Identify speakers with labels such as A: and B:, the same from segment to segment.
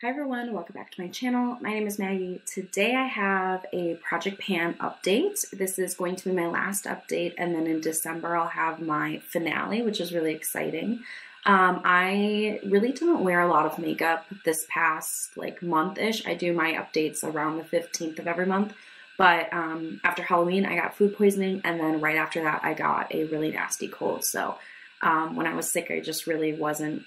A: Hi everyone, welcome back to my channel. My name is Maggie. Today I have a project pan update. This is going to be my last update, and then in December I'll have my finale, which is really exciting. I really didn't wear a lot of makeup this past month-ish. I do my updates around the 15th of every month, but after Halloween I got food poisoning, and then right after that I got a really nasty cold. So when I was sick, I just really wasn't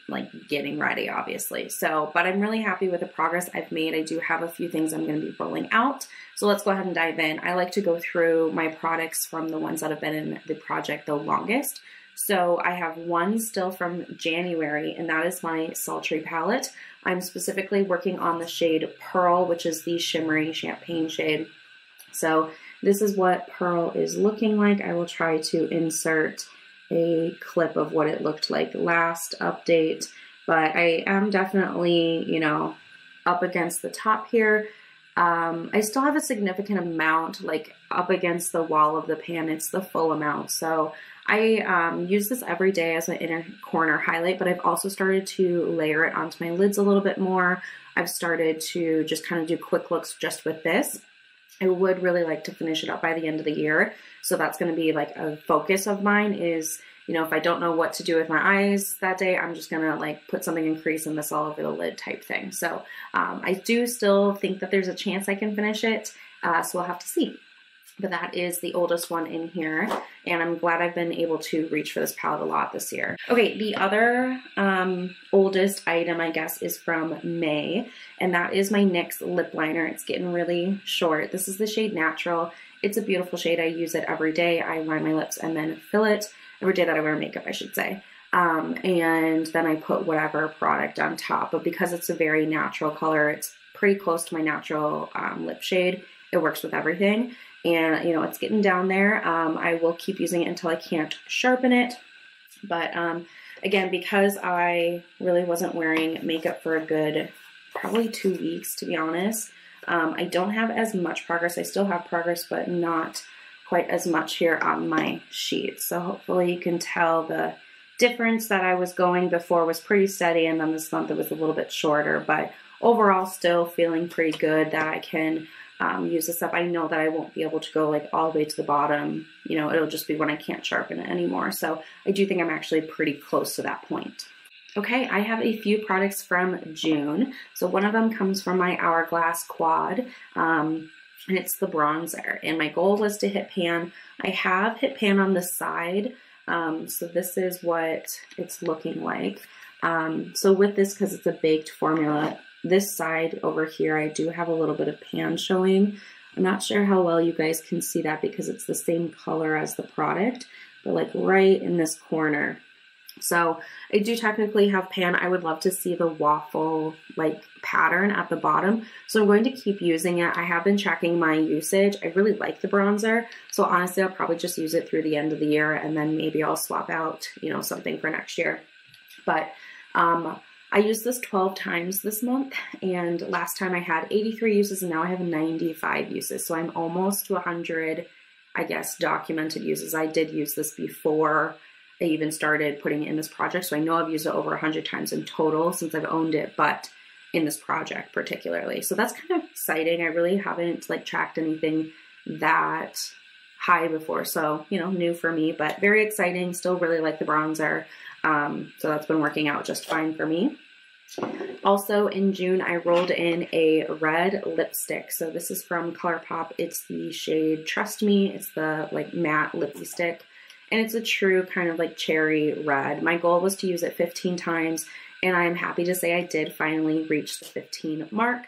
A: getting ready, obviously. But I'm really happy with the progress I've made. I do have a few things I'm going to be rolling out. So let's go ahead and dive in. I like to go through my products from the ones that have been in the project the longest. So I have one still from January, and that is my Sultry palette. I'm specifically working on the shade Pearl, which is the shimmery champagne shade. So this is what Pearl is looking like. I will try to insert a clip of what it looked like last update, but I am definitely, up against the top here. I still have a significant amount up against the wall of the pan. It's the full amount. So I use this every day as an inner corner highlight, but I've also started to layer it onto my lids a little bit more. I've started to just kind of do quick looks just with this. I would really like to finish it up by the end of the year. So that's going to be a focus of mine is, if I don't know what to do with my eyes that day, I'm just going to put something in crease and this all over the lid type thing. So I do still think that there's a chance I can finish it. So we'll have to see. But that is the oldest one in here, and I'm glad I've been able to reach for this palette a lot this year. Okay, the other oldest item, I guess, is from May, and that is my NYX lip liner. It's getting really short. This is the shade Natural. It's a beautiful shade. I use it every day. I line my lips and then fill it. Every day that I wear makeup, I should say. And then I put whatever product on top, but because it's a very natural color, it's pretty close to my natural lip shade. It works with everything. And, it's getting down there. I will keep using it until I can't sharpen it. But, again, because I really wasn't wearing makeup for a good, probably 2 weeks, to be honest, I don't have as much progress. I still have progress, but not quite as much here on my sheet. So hopefully you can tell the difference that I was going before was pretty steady, and then this month it was a little bit shorter. But overall, still feeling pretty good that I can use this up. I know that I won't be able to go all the way to the bottom. It'll just be when I can't sharpen it anymore. So I do think I'm actually pretty close to that point. Okay, I have a few products from June. So one of them comes from my Hourglass Quad, and it's the bronzer. And my goal was to hit pan. I have hit pan on the side, so this is what it's looking like. So with this, because it's a baked formula, this side over here, I do have a little bit of pan showing. I'm not sure how well you guys can see that because it's the same color as the product, but right in this corner. So I do technically have pan. I would love to see the waffle pattern at the bottom. So I'm going to keep using it. I have been tracking my usage. I really like the bronzer. So honestly, I'll probably just use it through the end of the year, and then maybe I'll swap out, something for next year. But I used this 12 times this month, and last time I had 83 uses, and now I have 95 uses. So I'm almost to 100, I guess, documented uses. I did use this before I even started putting it in this project, so I know I've used it over 100 times in total since I've owned it, but in this project particularly. So that's kind of exciting. I really haven't tracked anything that high before, so new for me, but very exciting. Still really like the bronzer, so that's been working out just fine for me. Also in June, I rolled in a red lipstick. So this is from ColourPop. It's the shade Trust Me. It's the matte lippy stick, and it's a true kind of cherry red. My goal was to use it 15 times, and I am happy to say I did finally reach the 15 mark.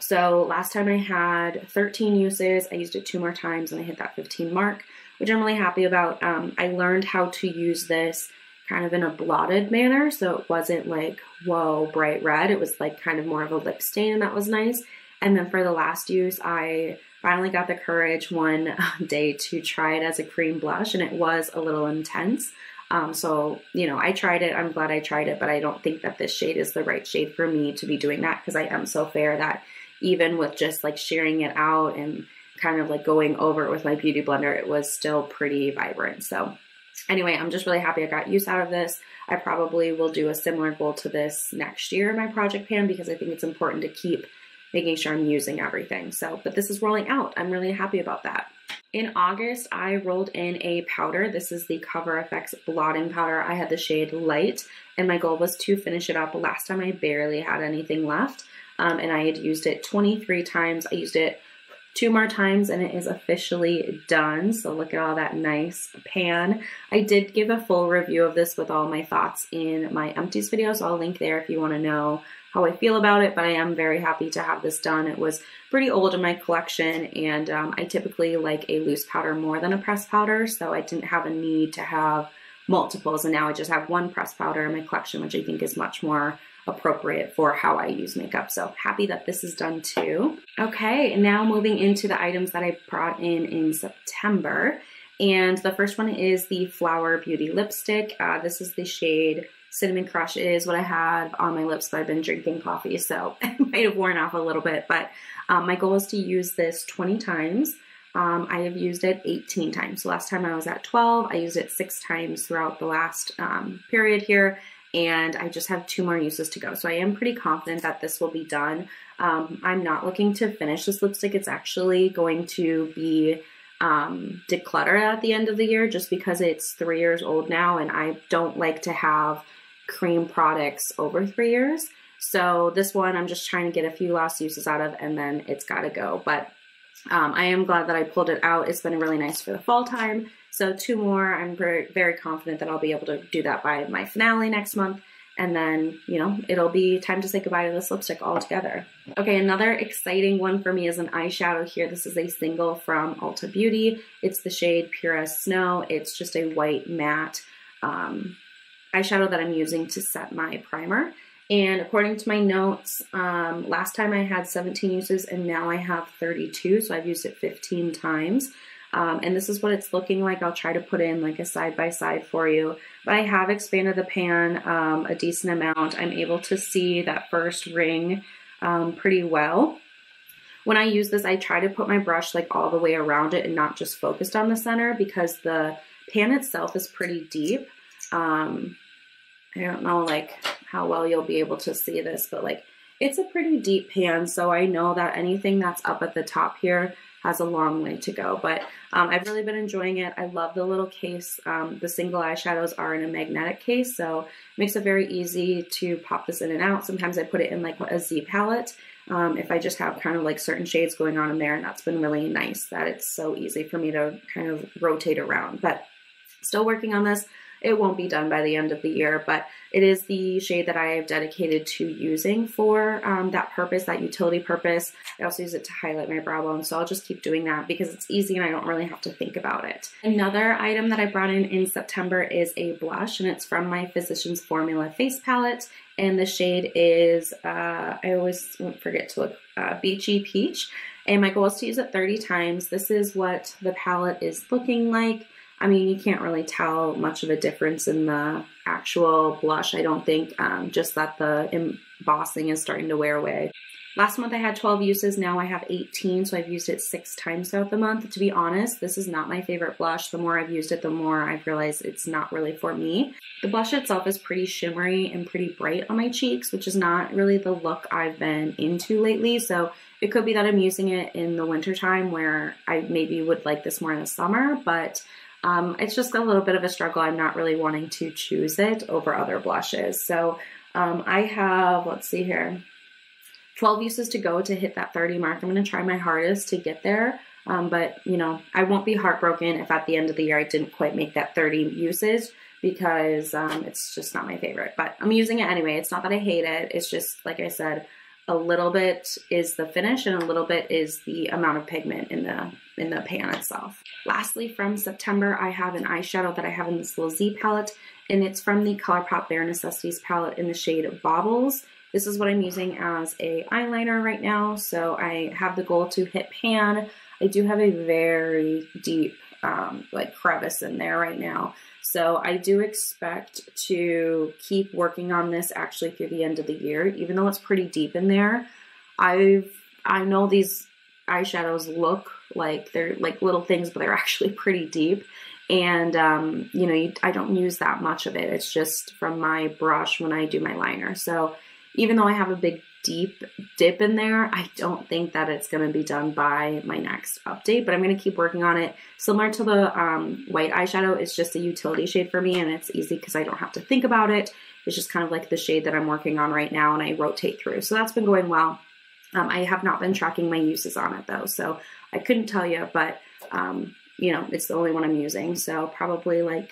A: So last time I had 13 uses. I used it 2 more times and I hit that 15 mark, which I'm really happy about. I learned how to use this kind of in a blotted manner, so it wasn't whoa, bright red. It was kind of more of a lip stain, and that was nice. And then for the last use, I finally got the courage one day to try it as a cream blush, and it was a little intense. So, I tried it. I'm glad I tried it, but I don't think that this shade is the right shade for me to be doing that, because I am so fair that even with just shearing it out and kind of going over it with my beauty blender, it was still pretty vibrant. So Anyway, I'm just really happy I got use out of this. I probably will do a similar goal to this next year in my project pan because I think it's important to keep making sure I'm using everything. So, but this is rolling out. I'm really happy about that. In August, I rolled in a powder. This is the Cover FX blotting powder. I had the shade Light, and my goal was to finish it up. Last time I barely had anything left, and I had used it 23 times. I used it 2 more times and it is officially done. So look at all that nice pan. I did give a full review of this with all my thoughts in my empties video, so I'll link there if you want to know how I feel about it, but I am very happy to have this done. It was pretty old in my collection, and I typically like a loose powder more than a pressed powder, so I didn't have a need to have multiples, and now I just have 1 pressed powder in my collection, which I think is much more appropriate for how I use makeup. So happy that this is done too. Okay, now moving into the items that I brought in September. And the first one is the Flower Beauty lipstick. This is the shade Cinnamon Crush. It is what I have on my lips, but I've been drinking coffee, so it might have worn off a little bit. But my goal is to use this 20 times. I have used it 18 times. So last time I was at 12. I used it 6 times throughout the last period here. And I just have 2 more uses to go. So I am pretty confident that this will be done. I'm not looking to finish this lipstick. It's actually going to be decluttered at the end of the year just because it's 3 years old now, and I don't like to have cream products over 3 years. So this one I'm just trying to get a few last uses out of, and then it's got to go. But I am glad that I pulled it out. It's been really nice for the fall time. So 2 more. I'm very confident that I'll be able to do that by my finale next month. And then, you know, it'll be time to say goodbye to this lipstick altogether. Okay, another exciting one for me is an eyeshadow here. This is a single from Ulta Beauty. It's the shade Pure as Snow. It's just a white matte eyeshadow that I'm using to set my primer. And according to my notes, last time I had 17 uses and now I have 32, so I've used it 15 times. And this is what it's looking like. I'll try to put in like a side-by-side for you. But I have expanded the pan a decent amount. I'm able to see that first ring pretty well. When I use this, I try to put my brush like all the way around it and not just focused on the center because the pan itself is pretty deep. I don't know like how well you'll be able to see this, but like it's a pretty deep pan. So I know that anything that's up at the top here has a long way to go, but I've really been enjoying it. I love the little case. The single eyeshadows are in a magnetic case, so it makes it very easy to pop this in and out. Sometimes I put it in like a Z palette if I just have kind of like certain shades going on in there, and that's been really nice that it's so easy for me to kind of rotate around. But still working on this. It won't be done by the end of the year, but it is the shade that I have dedicated to using for that purpose, that utility purpose. I also use it to highlight my brow bone, so I'll just keep doing that because it's easy and I don't really have to think about it. Another item that I brought in September is a blush, and it's from my Physicians Formula face palette, and the shade is, I always forget to look, Beachy Peach, and my goal is to use it 30 times. This is what the palette is looking like. I mean, you can't really tell much of a difference in the actual blush, I don't think, just that the embossing is starting to wear away. Last month I had 12 uses, now I have 18, so I've used it 6 times throughout the month. To be honest, this is not my favorite blush. The more I've used it, the more I've realized it's not really for me. The blush itself is pretty shimmery and pretty bright on my cheeks, which is not really the look I've been into lately, so it could be that I'm using it in the winter time where I maybe would like this more in the summer, but it's just a little bit of a struggle. I'm not really wanting to choose it over other blushes. So I have, let's see here, 12 uses to go to hit that 30 mark. I'm going to try my hardest to get there. But, you know, I won't be heartbroken if at the end of the year I didn't quite make that 30 uses because it's just not my favorite. But I'm using it anyway. It's not that I hate it. It's just, like I said, a little bit is the finish and a little bit is the amount of pigment in the pan itself. Lastly, from September, I have an eyeshadow that I have in this little Z palette, and it's from the ColourPop Bare Necessities palette in the shade Baubles. This is what I'm using as a eyeliner right now, so I have the goal to hit pan. I do have a very deep like crevice in there right now. So I do expect to keep working on this actually through the end of the year, even though it's pretty deep in there. I know these eyeshadows look like they're like little things, but they're actually pretty deep. And, you know, I don't use that much of it. It's just from my brush when I do my liner. So even though I have a big deep dip in there, I don't think that it's going to be done by my next update, but I'm going to keep working on it. Similar to the white eyeshadow, it's just a utility shade for me, and it's easy because I don't have to think about it. It's just kind of like the shade that I'm working on right now, and I rotate through. So that's been going well. I have not been tracking my uses on it though, so I couldn't tell you, but you know, it's the only one I'm using. So probably like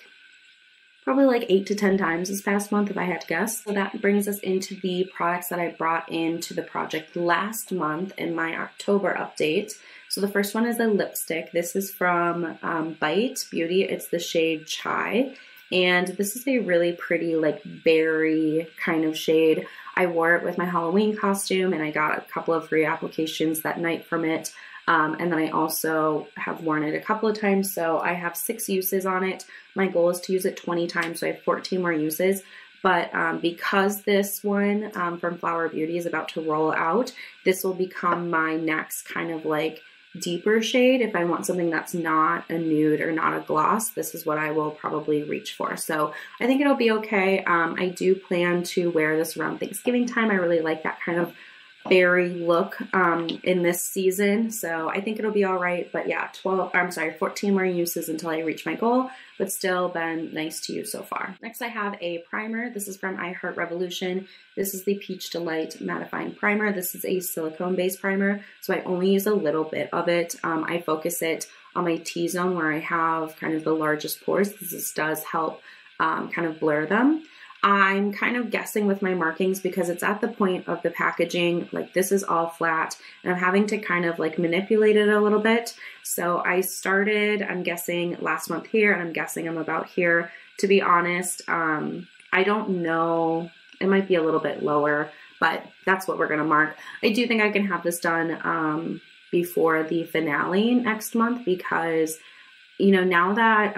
A: 8 to 10 times this past month if I had to guess. So that brings us into the products that I brought into the project last month in my October update. So the first one is a lipstick. This is from Bite Beauty. It's the shade Chai. And this is a really pretty like berry kind of shade. I wore it with my Halloween costume and I got a couple of free applications that night from it. And then I also have worn it a couple of times, so I have 6 uses on it. My goal is to use it 20 times, so I have 14 more uses. But because this one from Flower Beauty is about to roll out, this will become my next kind of like deeper shade. If I want something that's not a nude or not a gloss, this is what I will probably reach for. So I think it'll be okay. I do plan to wear this around Thanksgiving time. I really like that kind of berry look in this season, so I think it'll be all right. But yeah, 14 more uses until I reach my goal, but still been nice to use so far. Next I have a primer. This is from I Heart Revolution. This is the Peach Delight Mattifying Primer. This is a silicone based primer, so I only use a little bit of it. I focus it on my T-zone where I have kind of the largest pores. This does help kind of blur them. I'm kind of guessing with my markings because it's at the point of the packaging, like this is all flat and I'm having to kind of like manipulate it a little bit. So I started, I'm guessing last month here, and I'm guessing I'm about here. To be honest, I don't know, it might be a little bit lower, but that's what we're gonna mark. I do think I can have this done before the finale next month because, you know, now that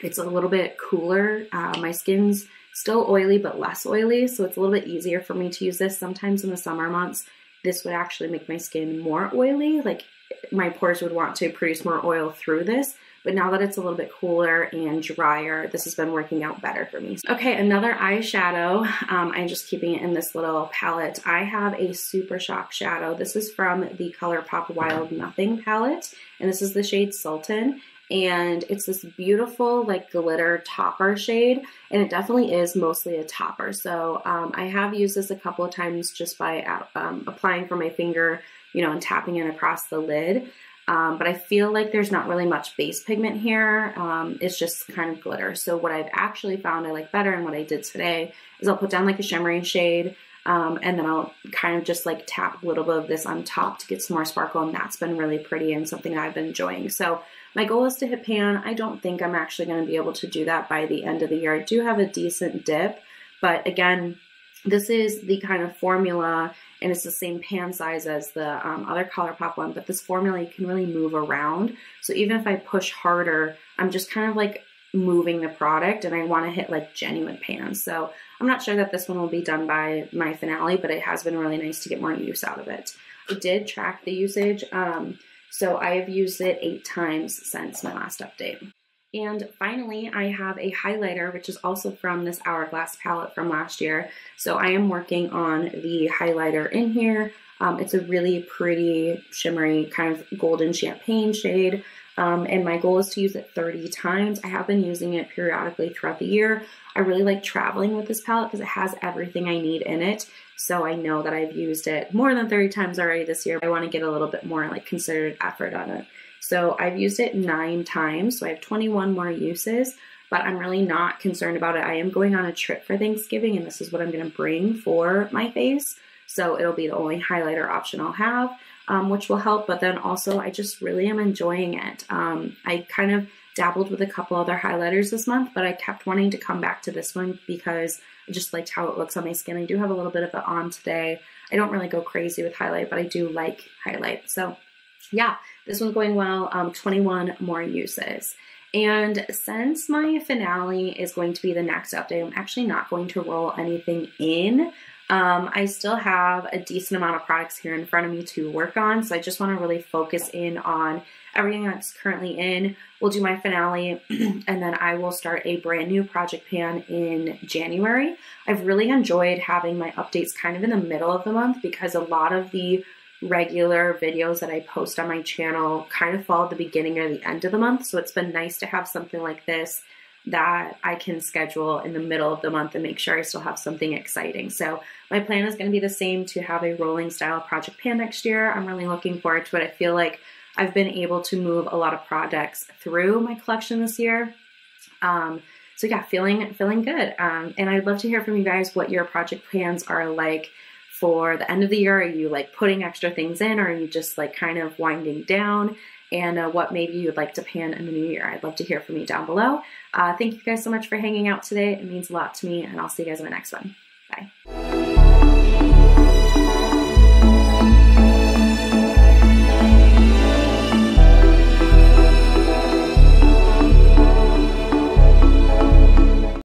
A: it's a little bit cooler, my skin's still oily, but less oily, so it's a little bit easier for me to use this. Sometimes in the summer months, this would actually make my skin more oily, like my pores would want to produce more oil through this, but now that it's a little bit cooler and drier, this has been working out better for me. Okay, another eyeshadow. I'm just keeping it in this little palette. I have a Super Shock shadow. This is from the ColourPop Wild Nothing palette, and this is the shade Sultan. And it's this beautiful like glitter topper shade, and it definitely is mostly a topper. So I have used this a couple of times just by applying from my finger, you know, and tapping it across the lid. But I feel like there's not really much base pigment here. It's just kind of glitter. So what I've actually found I like better, and what I did today, is I'll put down like a shimmering shade, and then I'll kind of just like tap a little bit of this on top to get some more sparkle, and that's been really pretty and something I've been enjoying. So my goal is to hit pan. I don't think I'm actually going to be able to do that by the end of the year. I do have a decent dip, but again, this is the kind of formula, and it's the same pan size as the other ColourPop one, but this formula you can really move around. So even if I push harder, I'm just kind of like moving the product, and I want to hit like genuine pans. So I'm not sure that this one will be done by my finale, but it has been really nice to get more use out of it. I did track the usage. So I've used it 8 times since my last update. And finally, I have a highlighter, which is also from this Hourglass palette from last year. So I am working on the highlighter in here. It's a really pretty, shimmery, kind of golden champagne shade. And my goal is to use it 30 times. I have been using it periodically throughout the year. I really like traveling with this palette because it has everything I need in it. So I know that I've used it more than 30 times already this year. I want to get a little bit more like considered effort on it. So I've used it 9 times. So I have 21 more uses, but I'm really not concerned about it. I am going on a trip for Thanksgiving, and this is what I'm going to bring for my face. So it'll be the only highlighter option I'll have, which will help. But then also I just really am enjoying it. I kind of dabbled with a couple other highlighters this month, but I kept wanting to come back to this one because I just liked how it looks on my skin. I do have a little bit of it on today. I don't really go crazy with highlight, but I do like highlight. So yeah, this one's going well. 21 more uses. And since my finale is going to be the next update, I'm actually not going to roll anything in. I still have a decent amount of products here in front of me to work on, so I just want to really focus in on everything that's currently in. We'll do my finale, and then I will start a brand new project pan in January. I've really enjoyed having my updates kind of in the middle of the month because a lot of the regular videos that I post on my channel kind of fall at the beginning or the end of the month. So it's been nice to have something like this that I can schedule in the middle of the month and make sure I still have something exciting. So my plan is going to be the same, to have a rolling style project pan next year. I'm really looking forward to it. I feel like I've been able to move a lot of projects through my collection this year. So yeah, feeling good. And I'd love to hear from you guys what your project pans are like for the end of the year. Are you like putting extra things in, or are you just like kind of winding down? And what maybe you would like to pan in the new year. I'd love to hear from you down below. Thank you guys so much for hanging out today. It means a lot to me, and I'll see you guys in my next one. Bye.